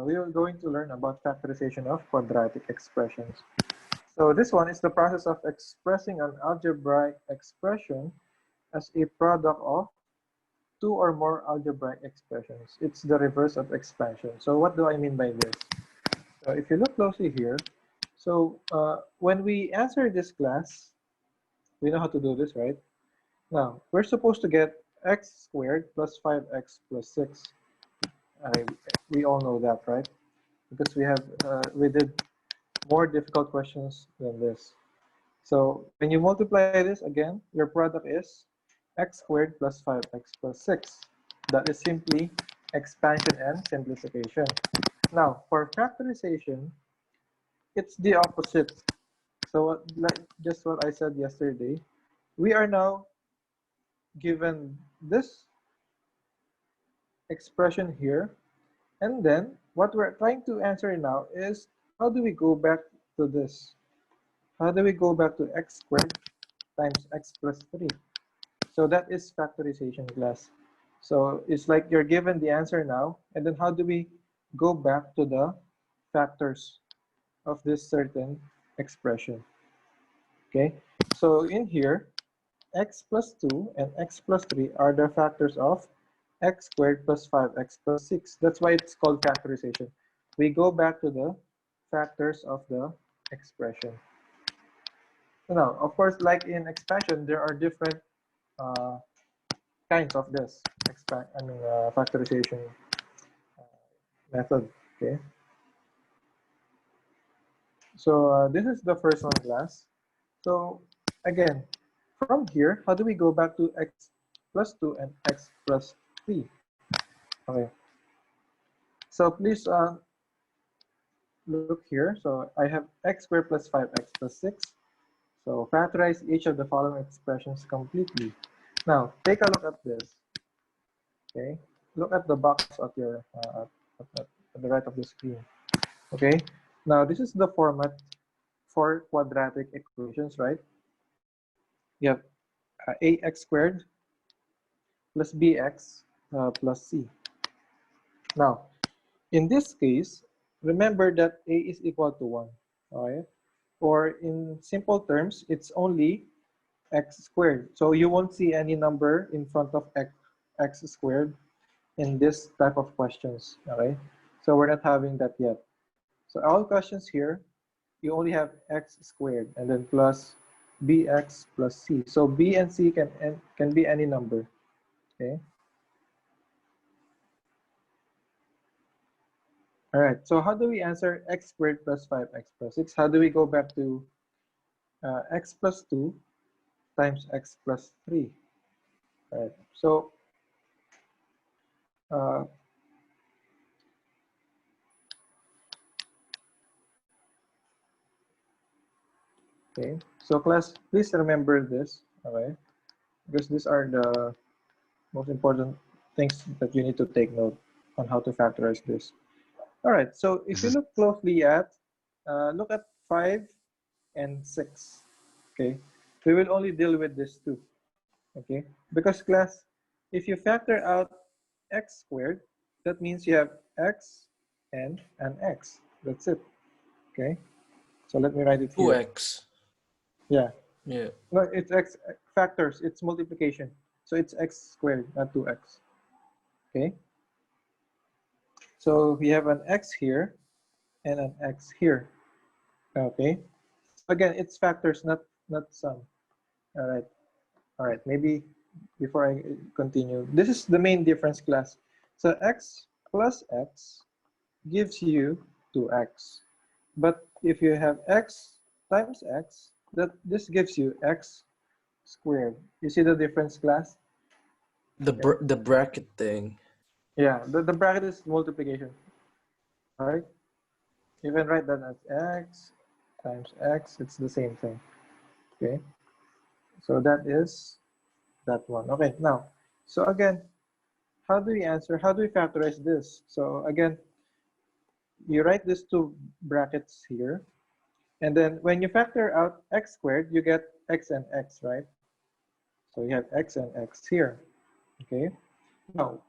we are going to learn about factorization of quadratic expressions. So this one is the process of expressing an algebraic expression as a product of two or more algebraic expressions. It's the reverse of expansion. So what do I mean by this? So if you look closely here, so when we answer this class, we know how to do this, right? Now, we're supposed to get x squared plus 5x plus 6. We all know that, right? Because we did more difficult questions than this. So when you multiply this again, your product is x squared plus 5x plus 6. That is simply expansion and simplification. Now, for factorization, it's the opposite. So like just what I said yesterday, we are now given this expression here, and then what we're trying to answer now is how do we go back to this? How do we go back to x squared times x plus 3? So that is factorization, class. So it's like you're given the answer now, and then how do we go back to the factors of this certain expression? Okay, so in here, x plus 2 and x plus 3 are the factors of x squared plus 5x plus 6. That's why it's called factorization. We go back to the factors of the expression. Now, of course, like in expansion, there are different uh, kinds of this factorization method. Okay, so this is the first one, class. So again, from here, how do we go back to x plus 2 and x plus 3? Okay, so please look here. So I have x squared plus 5x plus 6. So factorize each of the following expressions completely. Now, take a look at this. Okay, look at the box at your at the right of the screen. Okay, now this is the format for quadratic equations, right? You have ax squared plus bx plus c. Now, in this case, remember that a is equal to 1. Okay, or in simple terms, it's only x squared. So you won't see any number in front of x squared in this type of questions. Okay, so we're not having that yet. So all questions here, you only have x squared and then plus bx plus c. So b and c can be any number. Okay. All right. So how do we answer x squared plus 5x plus 6? How do we go back to x plus 2 times x plus 3? All right. So uh, okay. So class, please remember this. Okay, because these are the most important things that you need to take note on how to factorize this. All right, so if you look closely at, look at 5 and 6, okay? We will only deal with this two, okay? Because class, if you factor out x squared, that means you have x and an x. That's it, okay? So let me write it here. 2x. Yeah. Yeah. No, it's x factors, it's multiplication. So it's x squared, not 2x, okay? So we have an x here and an x here. Okay. So again, it's factors, not sum. All right. All right. Maybe before I continue, this is the main difference, class. So x plus x gives you 2x. But if you have x times x, this gives you x squared. You see the difference, class? The bracket thing. Yeah, the bracket is multiplication. All right. You can write that as x times x. It's the same thing. Okay. So that is that one. Okay, now, so again, how do we answer? How do we factorize this? So again, you write these two brackets here. And then when you factor out x squared, you get x and x, right? So you have x and x here. Okay. Now,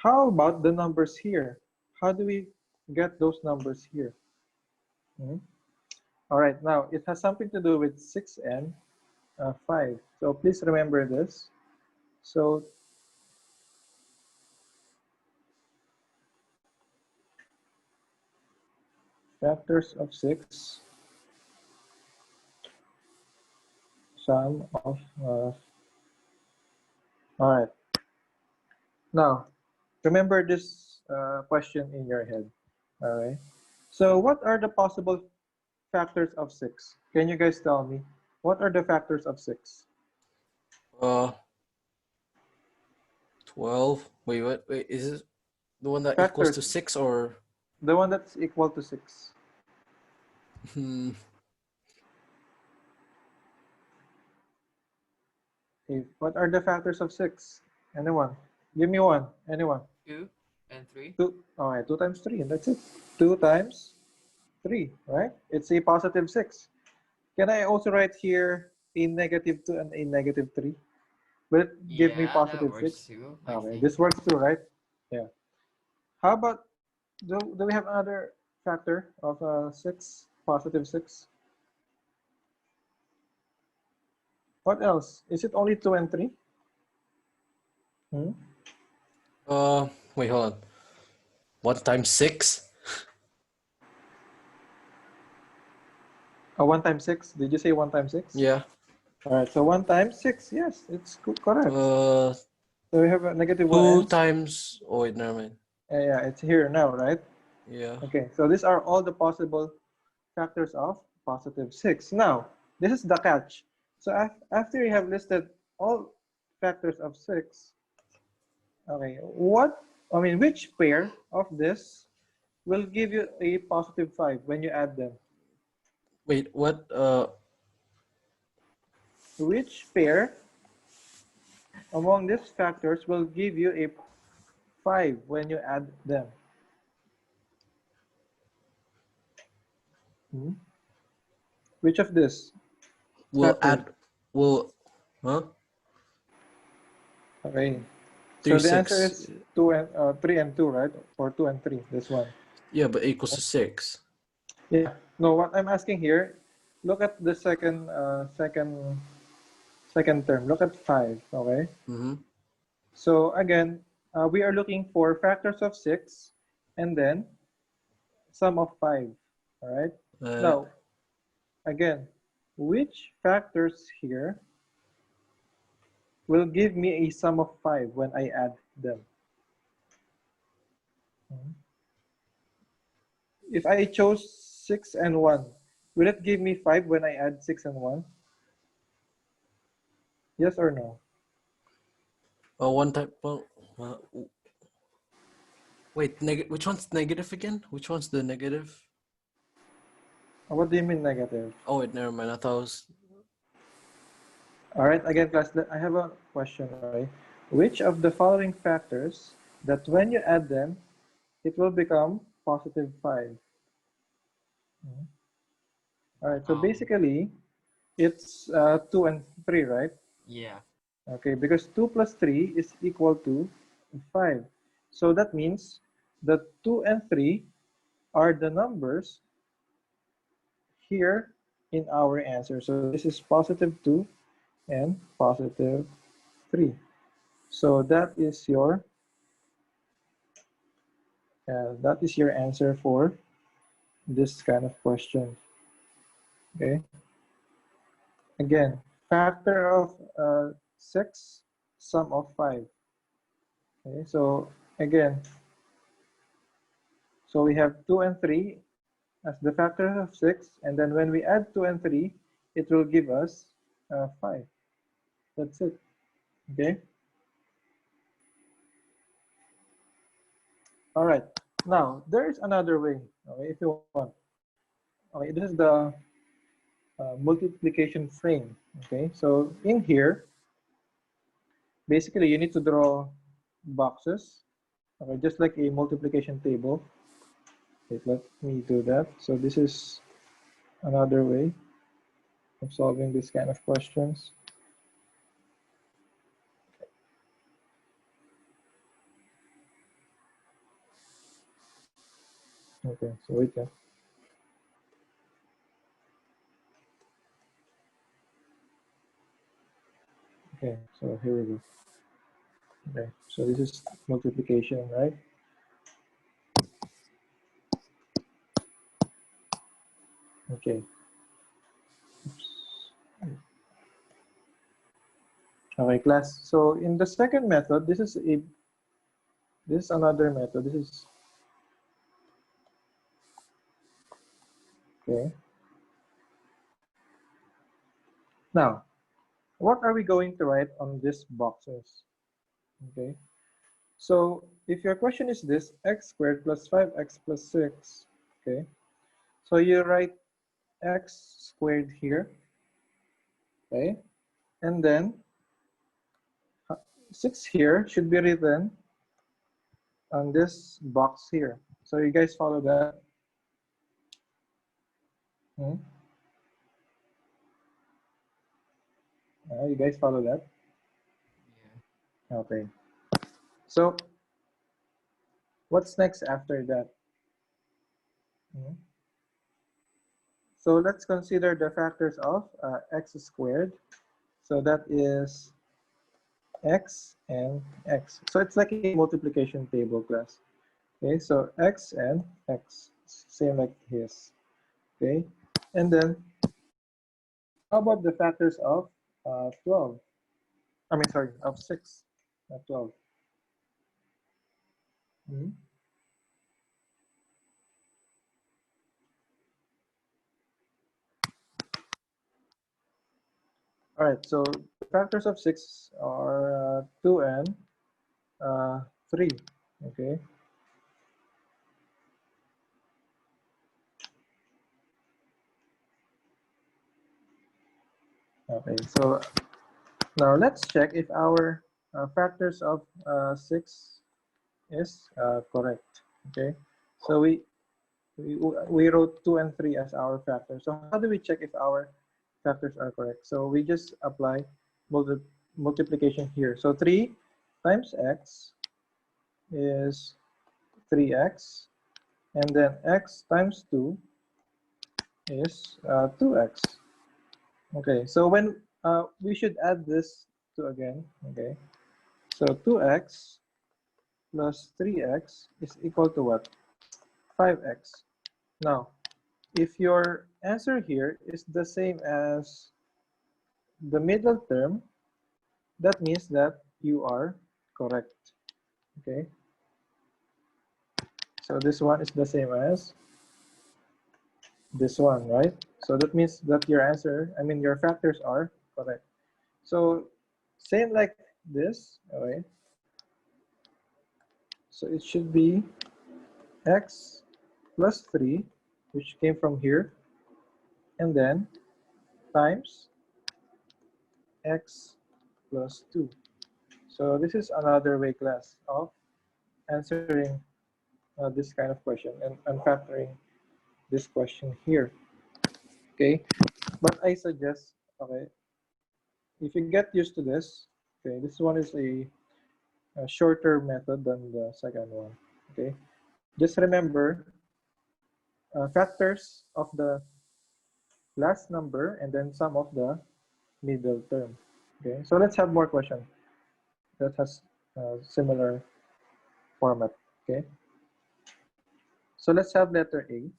how about the numbers here? How do we get those numbers here. All right, now it has something to do with 6 and 5. So please remember this. So factors of 6, sum of, all right. Now, remember this question in your head, all right? So what are the possible factors of 6? Can you guys tell me? What are the factors of 6? 12. Wait, is it the one that equals to Factors, 6 or? the one that's equal to 6. Hmm. What are the factors of 6? Anyone? Give me one. Anyone? 2 and 3. 2. All right, 2 times 3, and that's it. 2 times 3, right? It's a positive 6. Can I also write here a negative 2 and a negative 3? Will it give me Yeah, that positive works 6? too, I Okay, think. this works too, right? Yeah. How about, do we have another factor of 6, positive 6? What else? Is it only 2 and 3? Hmm? Wait, hold on. 1 times 6? 1 times 6? Did you say 1 times 6? Yeah. All right, so 1 times 6, yes, it's correct. So we have a negative 1 2 and times. Oh wait, never mind. yeah, it's here now, right? Yeah. Okay, so these are all the possible factors of positive 6. Now, this is the catch. So after you have listed all factors of 6, okay, which pair of this will give you a positive 5 when you add them? Wait, what? Which pair among these factors will give you a 5 when you add them? Which of this We'll factors? add. We'll. Huh? Okay, 3, so the answer 6. is 2 and 3 and 2, right? Or 2 and 3, this one. Yeah, but equals to 6. Yeah. No, what I'm asking here, look at the second term. Look at 5, okay? Mm-hmm. So again, we are looking for factors of 6 and then sum of 5, all right? Now, again, which factors here will give me a sum of 5 when I add them? If I chose 6 and 1, will it give me 5 when I add 6 and 1? Yes or no? One type. Well, wait, which one's negative again? Which one's the negative? What do you mean negative? Oh wait, never mind. I thought it was. All right, again, class, I have a question, right? Which of the following factors that when you add them, it will become positive 5? All right, so basically, it's 2 and 3, right? Yeah. Okay, because 2 plus 3 is equal to 5. So that means that 2 and 3 are the numbers here in our answer. So this is positive 2 and positive 3. So that is your answer for this kind of question. Okay. Again, factor of 6, sum of 5. Okay. So again, so we have 2 and 3 as the factors of 6, and then when we add 2 and 3, it will give us 5. That's it. Okay. All right. Now there is another way. Okay, if you want. Okay, this is the multiplication frame. Okay, so in here, basically you need to draw boxes. Okay, just like a multiplication table. Okay, let me do that. So this is another way of solving this kind of questions. Okay, so wait, yeah. Okay, so here we go. Okay, so this is multiplication, right? Okay. Oops. Okay, class. So in the second method, this is another method. This is okay. Now, what are we going to write on these boxes? Okay. So if your question is this, x squared plus 5x plus 6, okay. So you write x squared here, okay. And then 6 here should be written on this box here. So you guys follow that? Hmm? You guys follow that? Yeah. Okay. So what's next after that? Hmm? So let's consider the factors of x squared. So that is x and x. So it's like a multiplication table class. Okay, so x and x, same like his. Okay, and then how about the factors of 12? I mean, sorry, of 6, not 12. Mhm. All right, so the factors of 6 are 2 and 3. Okay, okay, so now let's check if our factors of 6 is correct. Okay, so we wrote 2 and 3 as our factors. So how do we check if our factors are correct? So we just apply multiplication here. So 3 times x is 3x, and then x times 2 is 2x. Okay, so when we should add this to again. Okay, so 2x plus 3x is equal to what? 5x. Now, if your answer here is the same as the middle term, that means that you are correct. Okay, so this one is the same as this one, right? So that means that your answer, I mean your factors are correct. So same like this, okay? So it should be x plus 3, which came from here, and then times x plus 2. So this is another way class of answering this kind of question and factoring this question here. Okay, but I suggest, okay, if you get used to this, okay, this one is a shorter method than the second one. Okay, just remember factors of the last number and then sum of the middle term. Okay, so let's have more question that has similar format. Okay, so let's have letter A.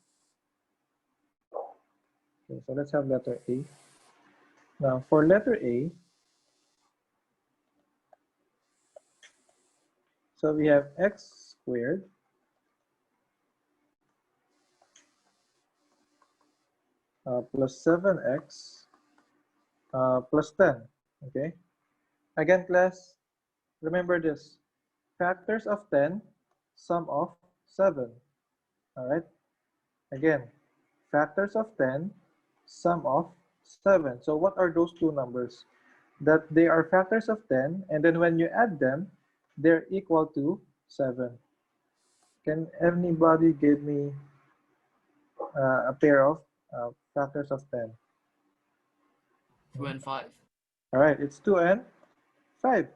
Okay, so let's have letter A. Now for letter A, so we have x squared plus 7x plus 10. Okay, again class, remember this. Factors of 10, sum of 7. All right, again, factors of 10, sum of 7. So what are those two numbers? That they are factors of 10, and then when you add them, they're equal to 7. Can anybody give me a pair of factors of 10? 2 and 5. All right, it's 2 and 5.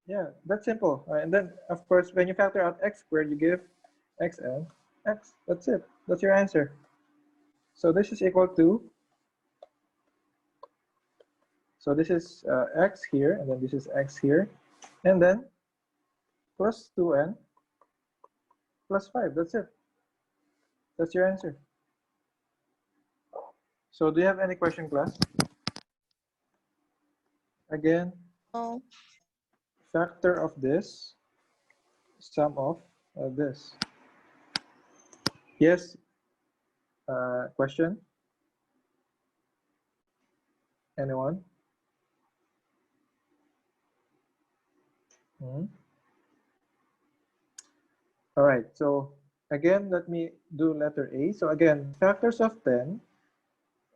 Yeah, that's simple. And then, of course, when you factor out x squared, you give x and x. That's it. That's your answer. So this is equal to, so this is x here, and then this is x here, and then plus 2n plus 5. That's it. That's your answer. So do you have any question, class? Again, No. factor of this, sum of this. Yes, question? Anyone? Hmm? All right, so again, let me do letter A. So again, factors of 10,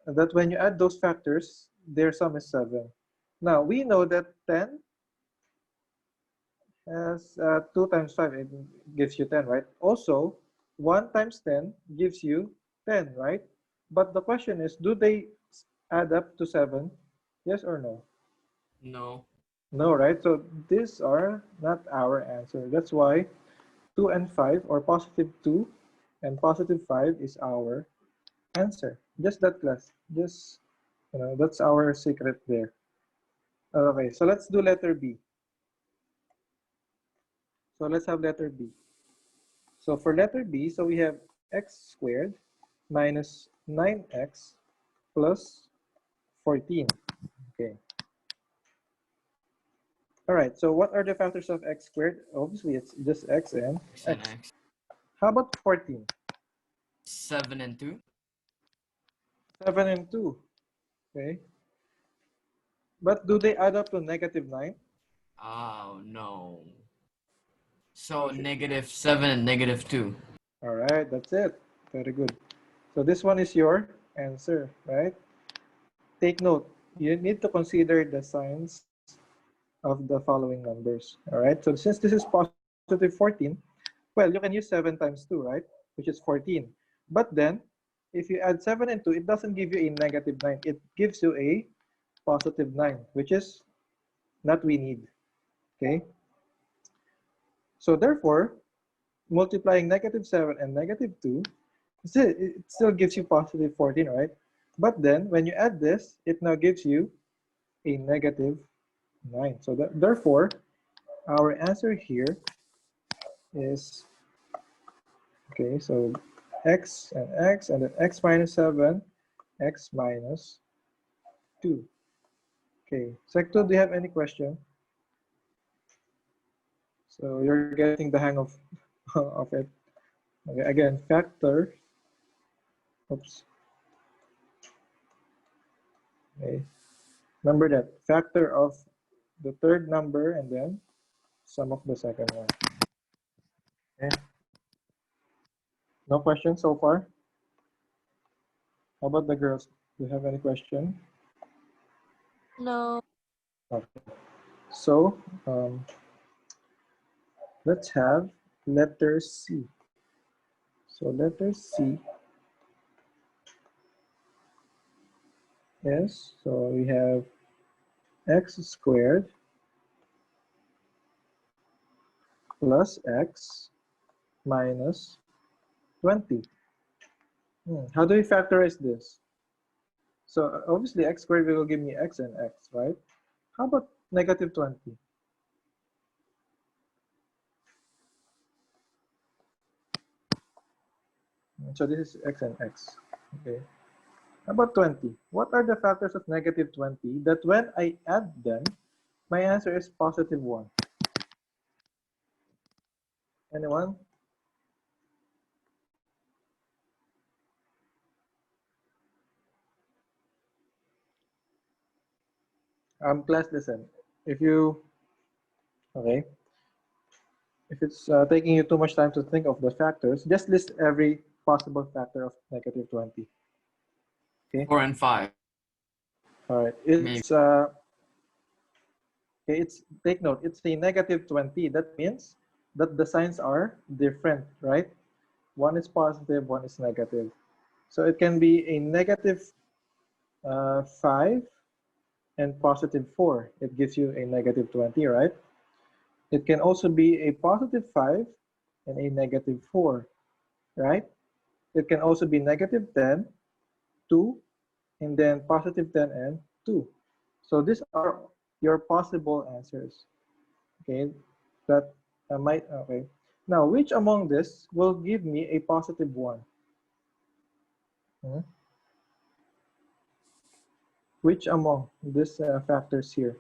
that when you add those factors, their sum is 7. Now, we know that 10 has 2 times 5, it gives you 10, right? Also, 1 times 10 gives you 10, right? But the question is, do they add up to 7? Yes or no? No. No, right? So these are not our answer. That's why 2 and 5, or positive 2 and positive 5 is our answer. Just that, class. Just, that's our secret there. Okay, so let's do letter B. So let's have letter B. So for letter B, so we have x squared minus 9x plus 14. Okay. All right, so what are the factors of x squared? Obviously, it's just x and X and x. X. How about 14? 7 and 2. 7 and 2. Okay. But do they add up to negative 9? Oh, no. So negative 7 and negative 2. All right, that's it. Very good. So this one is your answer, right? Take note, you need to consider the signs of the following numbers. All right, so since this is positive 14, well, you can use 7 times 2, right? Which is 14. But then, if you add 7 and 2, it doesn't give you a negative 9. It gives you a positive 9, which is not we need. Okay? So therefore, multiplying negative 7 and negative 2, it still gives you positive 14, right? But then, when you add this, it now gives you a negative 9. So therefore, our answer here is, okay, so x, and then x minus 7, x minus 2. Okay, Sector, do you have any question? So you're getting the hang of, of it. Okay, again, factor, oops. Okay, remember that, factor of the third number and then sum of the second one. Okay. No questions so far? How about the girls? Do you have any question? No. Okay. So let's have letter C. So letter C is, so we have x squared plus x minus 20. How do we factorize this? So obviously x squared will give me x and x, right? How about negative 20? So this is x and x, okay? How about 20? What are the factors of negative 20 that when I add them, my answer is positive 1? Anyone? Class, listen. If you, okay, if it's taking you too much time to think of the factors, just list every possible factor of negative 20. Okay. 4 and 5. All right. Maybe. Okay, take note, it's a negative 20. That means that the signs are different, right? One is positive, one is negative. So it can be a negative 5 and positive 4. It gives you a negative 20, right? It can also be a positive 5 and a negative 4. right? It can also be negative 10, 2, and then positive 10 and 2. So these are your possible answers. Okay, that might, okay. Now, which among this will give me a positive 1? Hmm? Which among these factors here?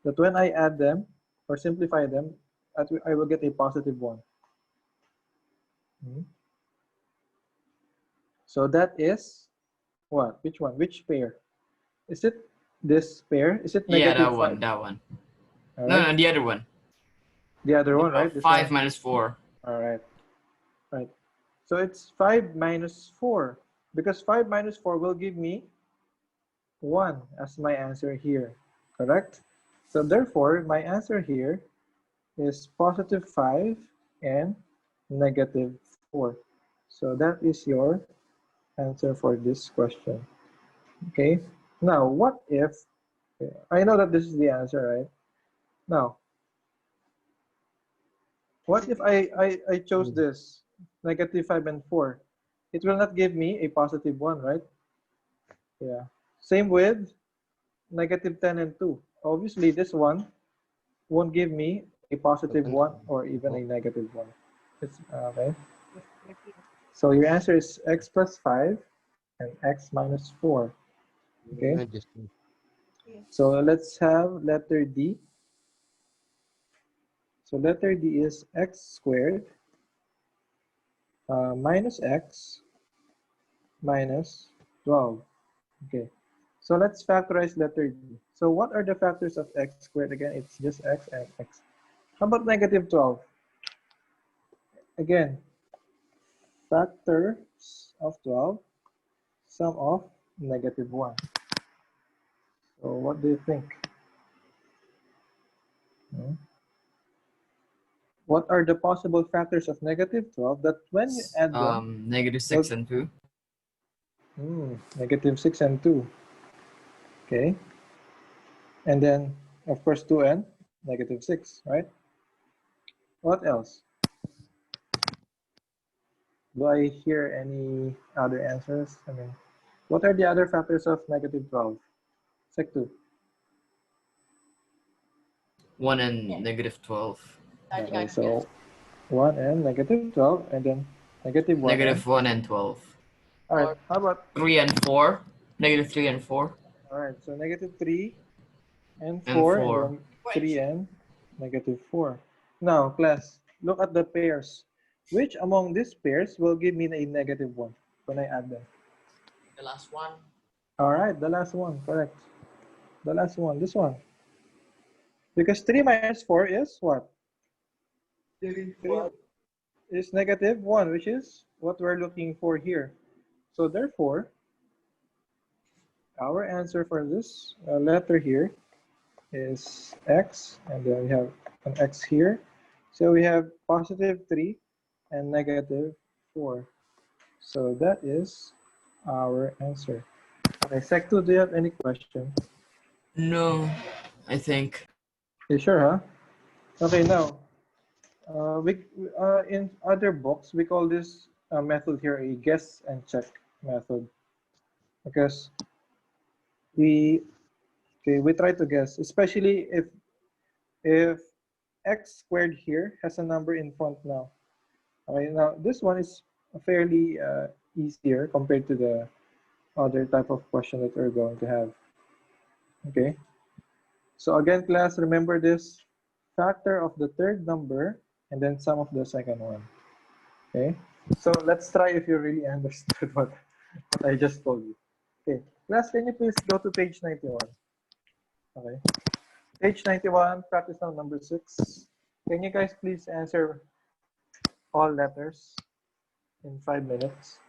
That when I add them or simplify them, I will get a positive 1. Hmm? So that is what? Which one? Which pair? Is it this pair? Is it Yeah, negative that 5? one. That one. All No, right. no, the other one. The other one, right? This 5 one. minus 4. All right. Right. So it's 5 minus 4 because 5 minus 4 will give me 1 as my answer here. Correct? So therefore, my answer here is positive 5 and negative 4. So that is your answer for this question. Okay. Now, what if, I know that this is the answer, right? Now, what if I chose this, negative 5 and 4? It will not give me a positive 1, right? Yeah. Same with negative 10 and 2. Obviously, this one won't give me a positive 1 or even a negative 1. It's, okay. So your answer is x plus 5 and x minus 4. Okay. So let's have letter D. So letter D is x squared minus x minus 12. Okay. So let's factorize letter D. So what are the factors of x squared? Again, it's just x and x. How about negative 12? Again, factors of 12, sum of negative 1. So what do you think? Hmm? What are the possible factors of negative 12 that when you add them, Negative 6 and 2. negative 6 and 2. Okay. And then, of course, 2 and negative 6, right? What else? Do I hear any other answers? I mean, what are the other factors of negative 12? Sec 2. 1 and negative 12. Okay, so 1 and negative 12, and then negative 1 and. Negative 1 and 12. All right, how about, 3 and 4. Negative 3 and 4. all right, so negative 3 and And 4, and 4. then 3 and negative 4. Now, class, look at the pairs. Which among these pairs will give me a negative 1 when I add them? The last one. All right, the last one, correct. The last one, this one. Because 3 minus 4 is what? 3 is negative 1, which is what we're looking for here. So therefore, our answer for this letter here is x, and then we have an x here. So we have positive 3 and negative 4. So that is our answer. Okay, Sec 2, do you have any question? No, I think. You sure, huh? Okay, now, in other books, we call this method here a guess and check method. Because we try to guess, especially if x squared here has a number in front now. Okay, now this one is fairly easier compared to the other type of question that we're going to have. Okay, so again, class, remember this: factor of the third number and then sum of the second one. Okay, so let's try if you really understood what I just told you. Okay, class, can you please go to page 91? Okay, page 91, practice on number 6. Can you guys please answer all letters in 5 minutes?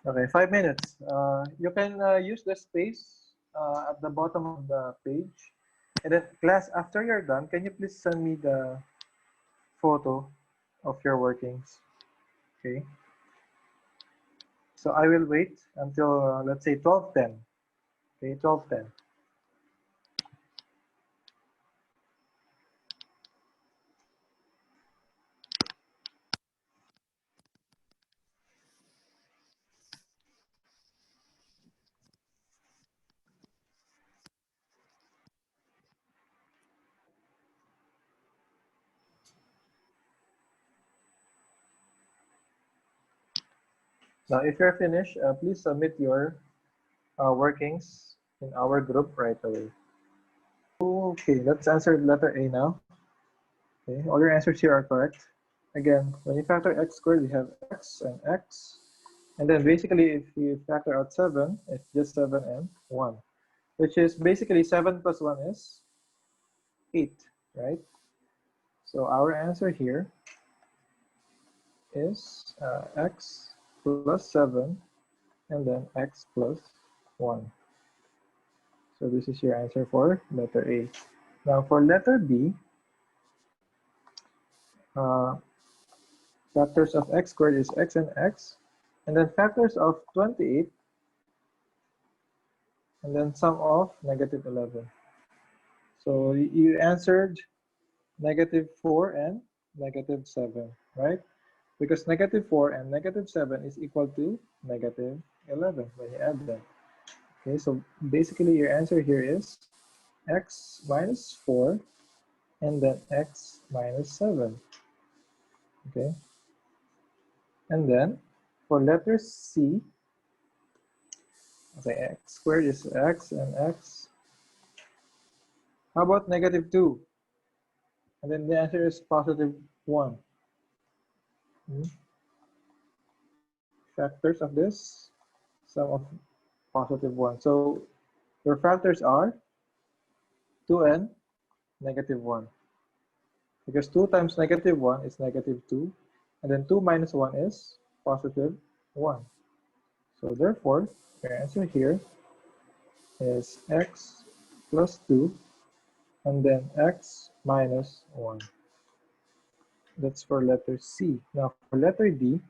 Okay, 5 minutes. You can use the space at the bottom of the page. And then class, after you're done, can you please send me the photo of your workings. Okay. So I will wait until let's say 12:10. Okay, 12:10. Now, if you're finished, please submit your workings in our group right away. Okay, let's answer letter A now. Okay, all your answers here are correct. Again, when you factor x squared, you have x and x. And then basically, if you factor out 7, it's just 7 and 1, which is basically 7 plus 1 is 8, right? So our answer here is x plus 7 and then x plus 1. So this is your answer for letter A. Now for letter B, uh, factors of x squared is x and x, and then factors of 28, and then sum of negative 11. So you answered negative 4 and negative 7, right? Because negative 4 and negative 7 is equal to negative 11 when you add them. Okay, so basically your answer here is x minus 4 and then x minus 7. Okay, and then for letter C, okay, x squared is x and x. How about negative 2? And then the answer is positive 1. Factors of this, sum of positive 1. So your factors are 2 and negative 1. Because 2 times negative 1 is negative 2. And then 2 minus 1 is positive 1. So therefore, your answer here is x plus 2 and then x minus 1. That's for letter C. Now for letter D,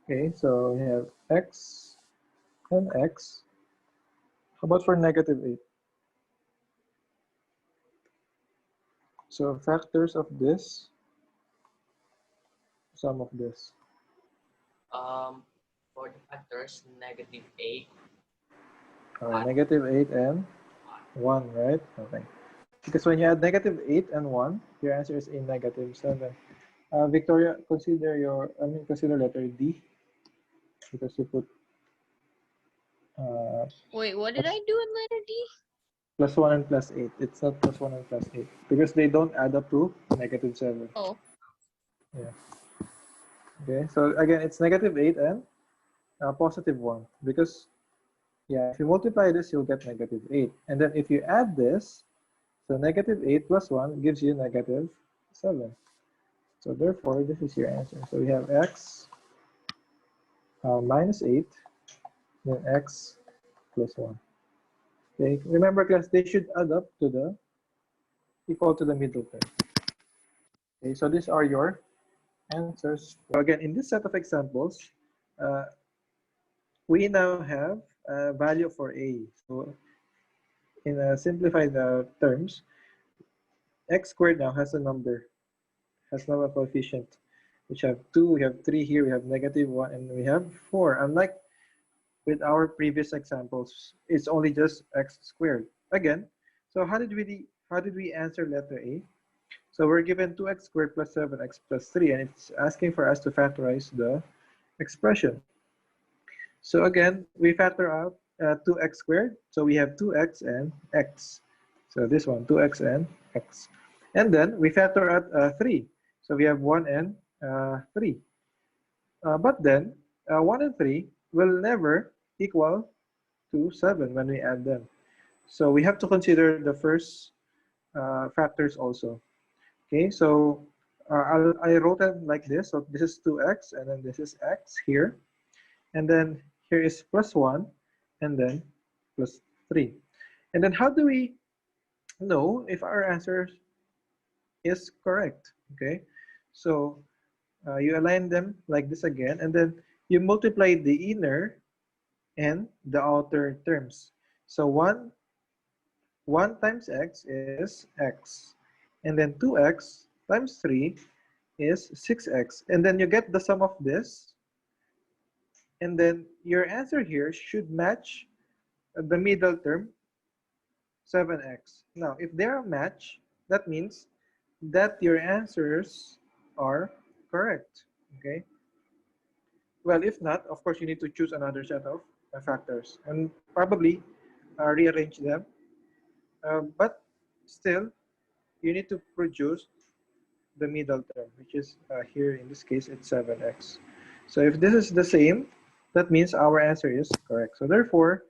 okay, so we have x and x. How about for negative 8? So factors of this, sum of this. For the factors, negative 8. Negative 8 and 1, right? Okay. Because when you add negative 8 and 1, your answer is a negative 7. Victoria, consider letter D because you put Wait, what did I do in letter D? plus 1 and plus 8. It's not plus 1 and plus 8 because they don't add up to negative 7. Oh, Yeah. Okay, so again, it's negative 8 and positive 1 because, yeah, if you multiply this, you'll get negative 8. And then if you add this, so negative 8 plus 1 gives you negative 7. So therefore, this is your answer. So we have x minus 8, then x plus 1. Okay, remember class, they should add up to the equal to the middle term. Okay, so these are your answers. Again, in this set of examples, uh, we now have a value for a. So in simplified terms, x squared now has a number, has now a coefficient, which have 2, we have 3 here, we have negative 1, and we have 4. Unlike with our previous examples, it's only just x squared. Again, so how did we answer letter A? So we're given 2x squared plus 7x plus 3, and it's asking for us to factorize the expression. So again, we factor out 2x squared, so we have 2x and x. So this one, 2x and x. And then we factor out 3, so we have 1 and 3. But then 1 and 3 will never equal to 7 when we add them. So we have to consider the first factors also. Okay, so I wrote them like this. So this is 2x, and then this is x here. And then here is plus 1, and then plus 3. And then how do we know if our answers is correct. Okay, so you align them like this again, and then you multiply the inner and the outer terms. So 1 times x is x, and then 2x times 3 is 6x, and then you get the sum of this, and then your answer here should match the middle term, 7x. Now, if they're a match, that means that your answers are correct. Okay. Well, if not, of course, you need to choose another set of factors and probably rearrange them. But still, you need to produce the middle term, which is here in this case, it's 7x. So if this is the same, that means our answer is correct. So therefore,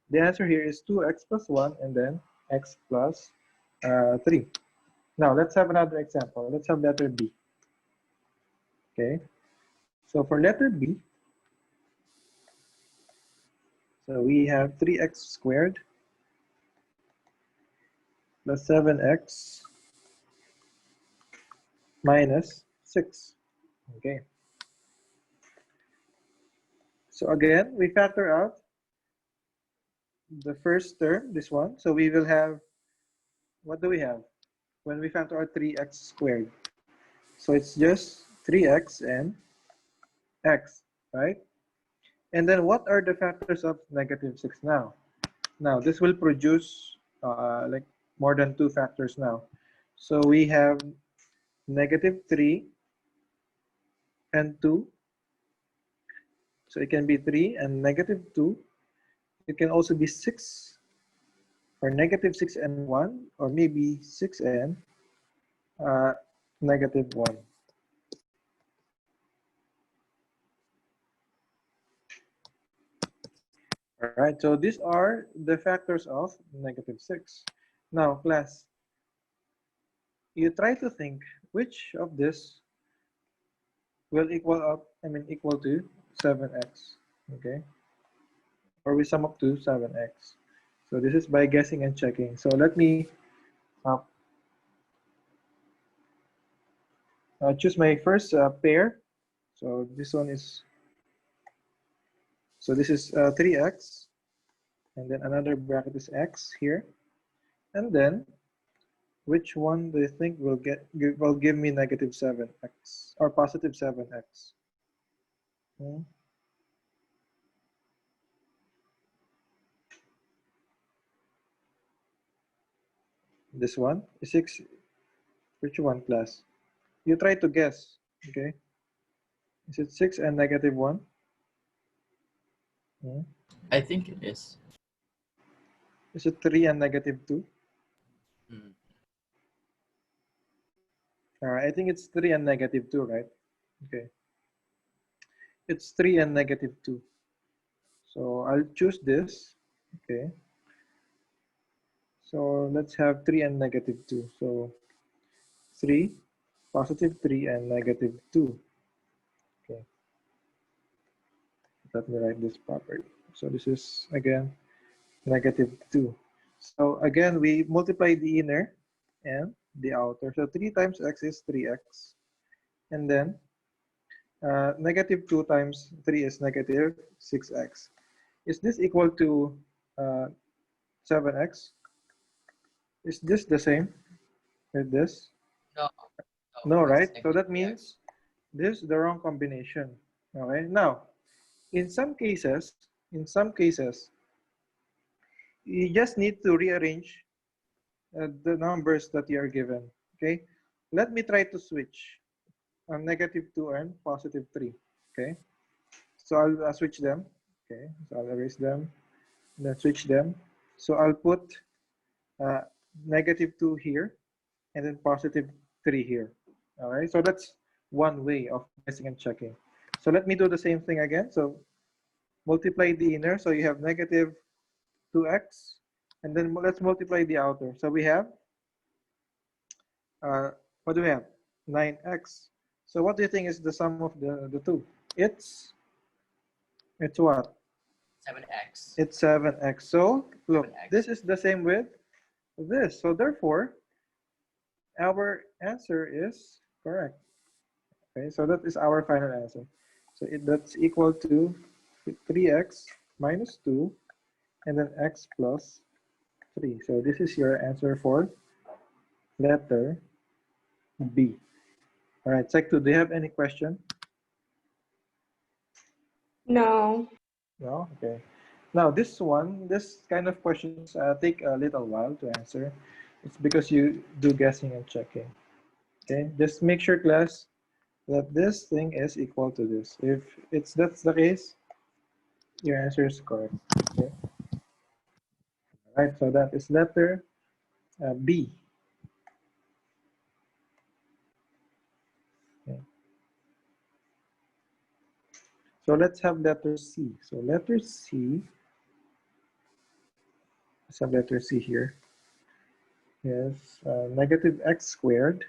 the answer here is 2x plus 1 and then x plus 3. Now, let's have another example. Let's have letter B. Okay. So for letter B, so we have 3x squared plus 7x minus 6. Okay. So again, we factor out the first term, this one. So we will have, what do we have? When we factor out 3x squared. So it's just 3x and x, right? And then what are the factors of negative 6 now? Now, this will produce like more than 2 factors now. So we have negative 3 and 2. So it can be 3 and negative 2. It can also be 6 or negative 6 and 1, or maybe 6 and negative 1. All right, so these are the factors of negative 6. Now, class, you try to think which of this will equal to 7x, okay? Or we sum up to 7x. So this is by guessing and checking. So let me choose my first pair. So this one is, so this is 3x, and then another bracket is x here. And then, which one do you think will give me negative 7x or positive 7x? This one is 6. Which one, class? You try to guess, okay? Is it 6 and negative 1? I think it is. Is it 3 and negative 2? All right, I think it's 3 and negative 2, right? Okay. It's 3 and negative 2. So I'll choose this, okay? So let's have 3 and negative 2. So 3, positive 3 and negative 2. Okay. Let me write this properly. So this is, again, negative 2. So again, we multiply the inner and the outer. So 3 times x is 3x. And then negative 2 times 3 is negative 6x. Is this equal to 7x? Is this the same with this? No. No, right? It's So that negative means this is the wrong combination. Okay. Now, in some cases, you just need to rearrange the numbers that you are given. Okay. Let me try to switch negative 2 and positive 3. Okay. So I'll switch them. Okay. So I'll erase them and then switch them. So I'll put negative 2 here and then positive 3 here. All right. So that's one way of guessing and checking. So let me do the same thing again. So multiply the inner. So you have negative 2x. And then let's multiply the outer. So we have, what do we have? 9x. So what do you think is the sum of the two? It's what? 7x. It's 7x. So look, 7x. this is the same with this. So therefore, our answer is correct. Okay, so that is our final answer. So that's equal to 3x minus 2 and then x plus 3. So this is your answer for letter B. All right, Sec 2, do you have any question? No. No? Okay. Now this one, this kind of questions take a little while to answer. It's because you do guessing and checking. Okay, just make sure, class, that this thing is equal to this. If that's the case, your answer is correct. Okay. All right, so that is letter B. Okay. So let's have letter C. So letter C, let's have letter C here. Yes, negative x squared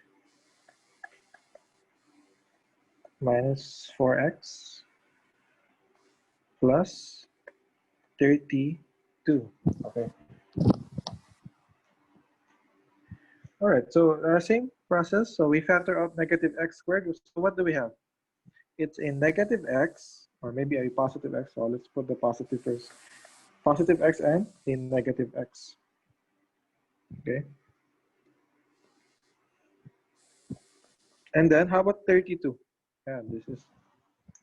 minus 4x plus 32. Okay. All right, so same process. So we factor out negative x squared. So what do we have? It's a negative x, or maybe a positive x. So let's put the positive first. Positive x and a negative x. Okay. And then how about 32? Yeah, this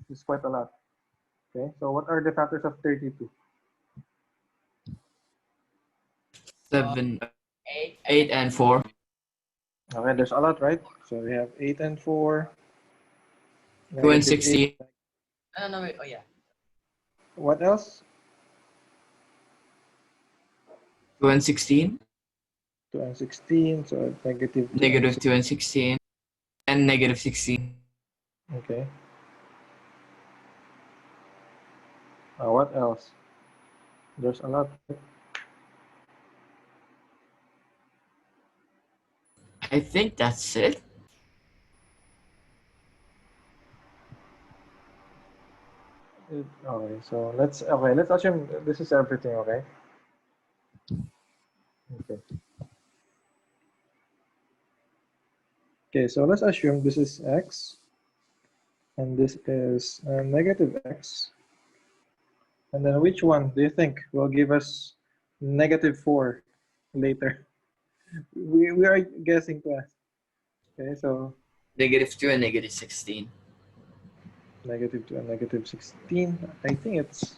is quite a lot. Okay, so what are the factors of 32? 7, 8, 8, and 4. Okay, there's a lot, right? So we have 8 and 4, 2 and negative 8. 16. No, no, wait. Oh, yeah. What else? 2 and 16. 2 and 16, so negative 2 and Negative 2 and 16. And negative 16. Okay. What else? There's a lot. I think that's it. Okay, so let's assume this is everything. Okay. Okay. Okay, so let's assume this is x, and this is negative x, and then which one do you think will give us negative 4 later? We are guessing, class. Okay, so Negative 2 and negative 16. negative 2 and negative 16. I think it's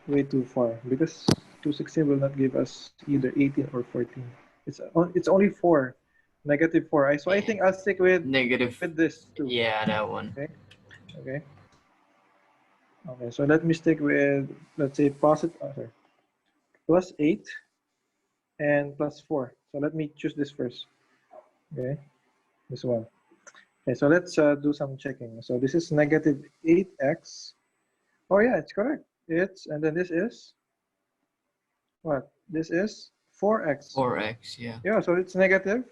way too far because 216 will not give us either 18 or 14. It's only 4, negative 4. So I think I'll stick with Negative. this too. Yeah, that one. Okay. Okay. Okay. So let me stick with, let's say, positive. Sorry, plus 8 and plus 4. So let me choose this first. Okay. This one. Okay. So let's do some checking. So this is negative 8x. Oh yeah, it's correct. And then this is what? This is 4x. 4x, yeah. Yeah, so it's negative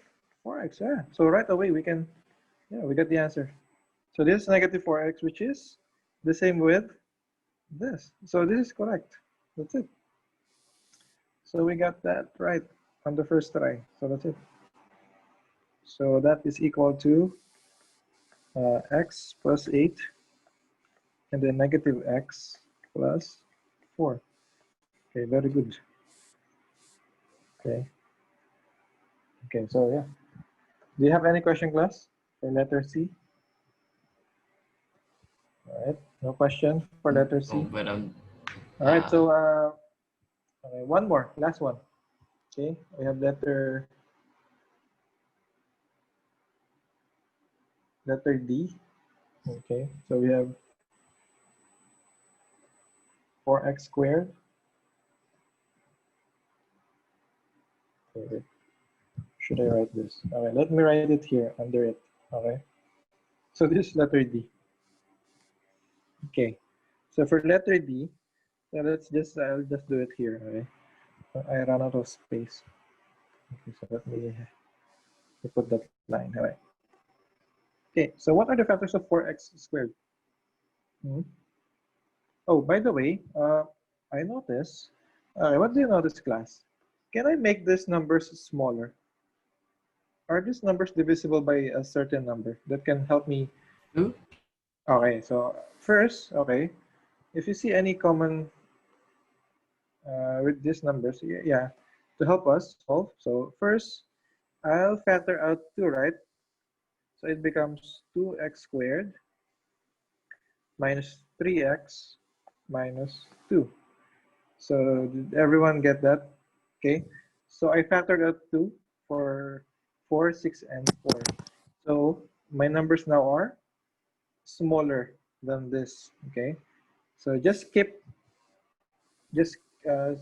4x. Yeah. So right away we can, yeah, we got the answer. So this is negative 4x, which is the same with this. So this is correct. That's it. So we got that right on the first try. So that's it. So that is equal to x plus 8 and then negative x plus 4. Okay, very good. Okay. Okay, so yeah. Do you have any question, class, for letter C? All right, no question for letter C. Oh, but All right, so okay, one more, last one. Okay, we have letter D. Okay, so we have 4x squared. Okay, wait. Should I write this? Okay, let me write it here under it. Okay, so this is letter D. Okay, so for letter D, so I'll just do it here. Okay, I ran out of space. Okay, so let me put that line. All right. Okay, so what are the factors of 4x squared? Oh, by the way, I noticed. What do you notice, class? Can I make these numbers smaller? are these numbers divisible by a certain number? That can help me. 2? Okay, so first, okay, if you see any common with these numbers, yeah, to help us solve. So first, I'll factor out 2, right? So it becomes 2x squared minus 3x minus 2. So did everyone get that? Okay. So I factored out 2 for 4, 6, and 4. So my numbers now are smaller than this. Okay. So just uh,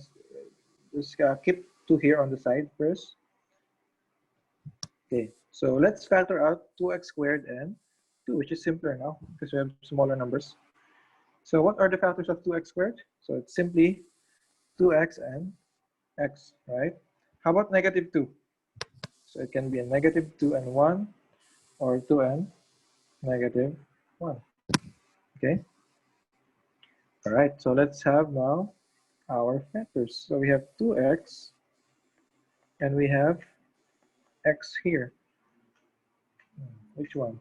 keep 2 here on the side first. Okay. So let's factor out 2x squared and 2, which is simpler now because we have smaller numbers. So what are the factors of 2x squared? So it's simply 2x and x, right? How about negative 2? So it can be a negative 2 and 1 or 2 and negative 1. Okay. All right. So let's have now our factors. So we have 2x and we have x here. Which one?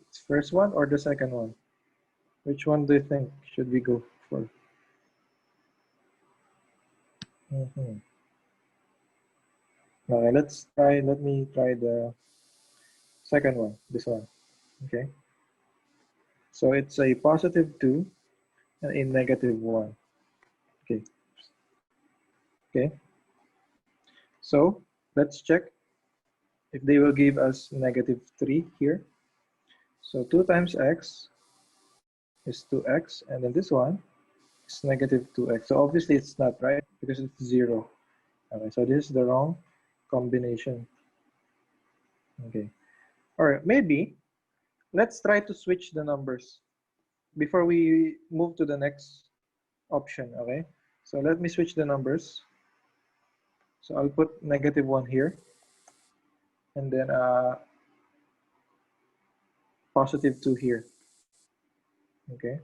It's first one or the second one? Which one do you think should we go for? Okay, let me try the second one, this one. Okay. So it's a positive 2 and a negative 1. Okay. Okay. So let's check if they will give us negative 3 here. So 2 times x is 2x, and then this one is negative 2x. So obviously it's not, right? Because it's 0. Okay, so this is the wrong combination. Okay. All right, maybe let's try to switch the numbers before we move to the next option, okay? So let me switch the numbers. So I'll put negative 1 here, and then positive 2 here, okay?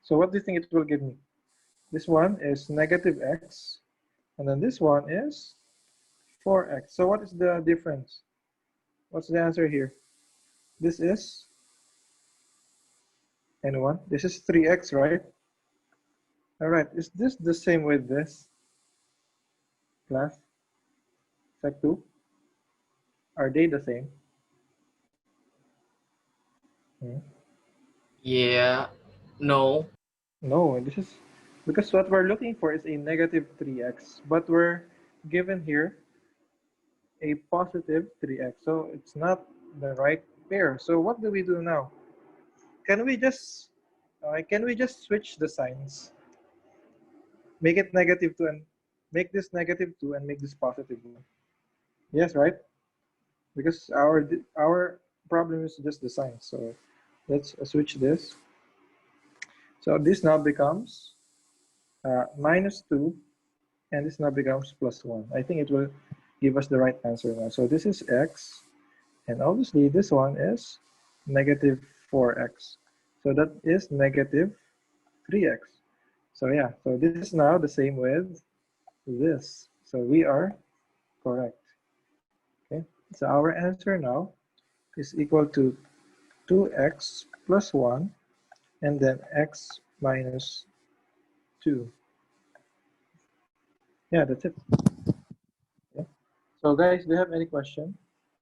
So what do you think it will give me? This one is negative x, and then this one is 4x. So what is the difference? What's the answer here? This is, anyone? This is 3x, right? All right, is this the same with this? Class? Sec 2? Are they the same? Yeah. No. No, this is, because what we're looking for is a negative 3x, but we're given here a positive 3x. So it's not the right pair. So what do we do now? Can we just switch the signs? Make it negative 2 and make this negative 2 and make this positive 1. Yes, right? Because our problem is just the sign. So let's switch this. So this now becomes minus 2, and this now becomes plus 1. I think it will give us the right answer now. So this is x, and obviously this one is negative 4x. So that is negative 3x. So yeah, so this is now the same with this. So we are correct. Okay, so our answer now is equal to 2x plus 1 and then x minus 2. Yeah, that's it. Okay. So guys, do you have any question?